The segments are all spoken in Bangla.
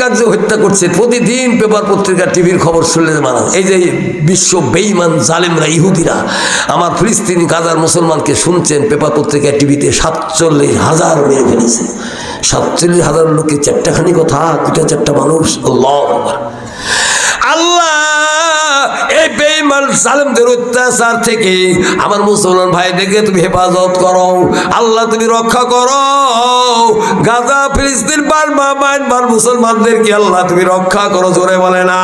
কাজ যে হত্যা করছে, প্রতিদিন পেপার পত্রিকা টিভির খবর শুনলে মানা। এই যে বিশ্ব বেঈমান জালেমরা ইহুদিরা আমার ফিলিস্তিনি গাজার মুসলমানকে শুনছেন পেপার পত্রিকা টিভিতে 47,000 মেরে ফেলেছে। 47,000 লোকে চারটাখানি কথা, দুটা চারটা মানুষ। আল্লাহ আল্লাহ এই বেঈমান জালেমদের অত্যাচার থেকে আমার মুসলমান ভাইদেরকে তুমি হেফাজত করো আল্লাহ, তুমি রক্ষা করো। গাজা ফিলিস্তিন বার্মা মায়ানমার মুসলমানদেরকে আল্লাহ তুমি রক্ষা করো। জোরে বলে না।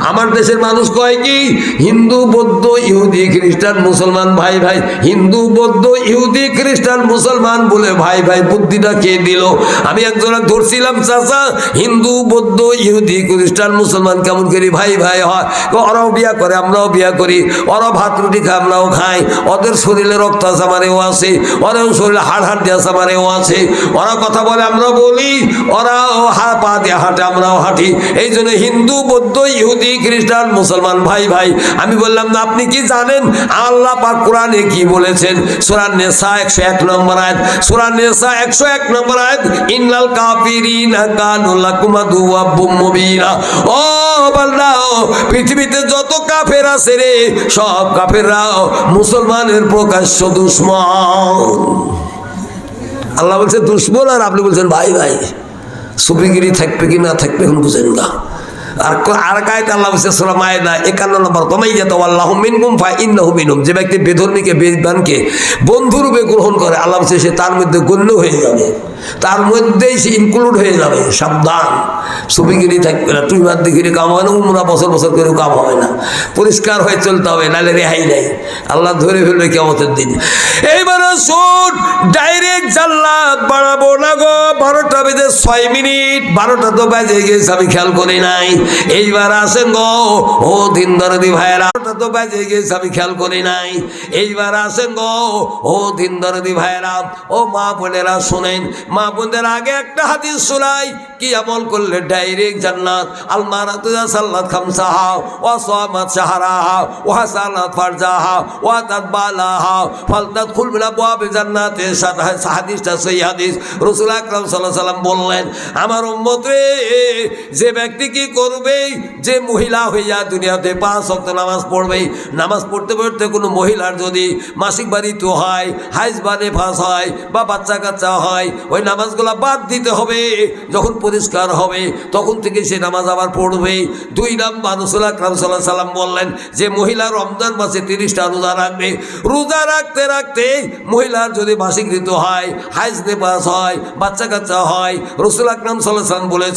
আমার দেশের মানুষ কয় কি হিন্দু বৌদ্ধ ইহুদি খ্রিস্টান মুসলমান ভাই ভাই, হিন্দু বৌদ্ধ ইহুদি খ্রিস্টান মুসলমান বলে ভাই ভাই বুদ্ধিটা কে দিল? আমি একজনে ধরছিলাম, চাচা হিন্দু বৌদ্ধ ইহুদি খ্রিস্টান মুসলমান কেমন করি ভাই ভাই হয়? ওরাও বিয়া করে, আমরাও বিয়া করি, ওরা ভাত রুটি খায়, আমরাও খাই, ওদের শরীরে রক্ত আছে আমারেও আছে, ওরাও শরীরে হাড় হাড্ডি আছে আমারেও আছে, ওরা কথা বলে আমরা বলি, ওরাও পা দিয়ে হাঁটে আমরাও হাঁটি। এই জন্য হিন্দু বৌদ্ধ ইহুদি খ্রিস্টান মুসলমান ভাই ভাই। আমি বললাম না, আপনি কি জানেন আল্লাহ পাক কোরআনে কি বলেছেন? সূরা নিসা 101 নম্বর আয়াত, সূরা নিসা 101 নম্বর আয়াত, ইন্নাল কাফিরিনা কানু লাকুম আদুওয়াম মুবিনা। ও বান্দা, পৃথিবীতে যত কাফের আছে রে, সব কাফেররা মুসলমানের প্রকাশ্য দুশমন। আল্লাহ বলছে দুশমন, আর আপনি বলছেন ভাই ভাই। সুফিগিরি থাকবে কি না থাকবে এখন বুঝেন না। আর কায়দা আল্লাহ বলছে সূরা মায়েদা 51 নম্বর, আল্লাহু মিনকুম ফাইন্নাহু মিনহুম। যে ব্যক্তি বেধর্মীকে বেঈমানকে বন্ধুরূপে গ্রহণ করে আল্লাহ বলছে সে তার মধ্যে গণ্য হয়ে যাবে, তার মধ্যেই সে ইনক্লুড হয়ে যাবে। সাবধান, সুফিগিরি থাকবে না। তুই বাদ দিগিরি কাম হয় না, উমরা বছর বছর করেও কাম হবে না। পরিষ্কার হয়ে চলতে হবে, নাহলে রেহাই নাই, আল্লাহ ধরে ফেলবে কিয়ামতের দিন। এইবার শোন, ডাইরেক্ট জান্নাত বাড়াবো না গো। 12টা বেজে 6 মিনিট, 12টা তো বাজে গেছে, আমি খেয়াল করি নাই। এইবার আসেন গো ও দিন দরদি ভাইয়েরা, 12টা তো বাজে গেছে, আমি খেয়াল করি নাই। এইবার আসেন গো ও দিন দরদি ভাইয়েরা, ও মা বোনেরা শোনেন। মা বোনদের আগে একটা হাদিস শোনাই, কি আমল করলে ডাইরেক্ট জান্নাত। আল মারাতু সাল্লাত খামসাহা ওয়া সামাত শাহরাহা ওয়া হাসানাত ফারজাহা ওয়া তাদবালাহা ফালতাদখুল মিন আবওয়াবিল জান্নাতি। হাদিসটা সহিহ হাদিস। রাসূল আকরাম সাল্লাল্লাহু আলাইহি সাল্লাম বললেন, আমার উম্মত রে, যে ব্যক্তি কি করবে, যে মহিলা হইয়া দুনিয়াতে 5 ওয়াক্ত নামাজ পড়বে, নামাজ পড়তে পড়তে কোনো মহিলার যদি মাসিক বাড়িতে হয়, হাইজ বানে ফাঁস হয়, বা বাচ্চা কাচ্চা হয়, ওই নামাজগুলো বাদ দিতে হবে। যখন পরিষ্কার হবে তখন থেকে সে নামাজ আবার পড়বে। 2 নাম্বার, রাসূল আকরাম সাল্লাল্লাহু আলাইহি সাল্লাম বললেন, যে মহিলা রমজান মাসে 30টা রোজা রাখবে, রোজা রাখতে রাখতে মহিলার যদি মাসিক ঋতু হয়, হাইজ নেপাস হয়, বাচ্চা কাচ্চা হয়, রাসূল আকরাম সাল্লাল্লাহু আলাইহি সাল্লাম বলেছেন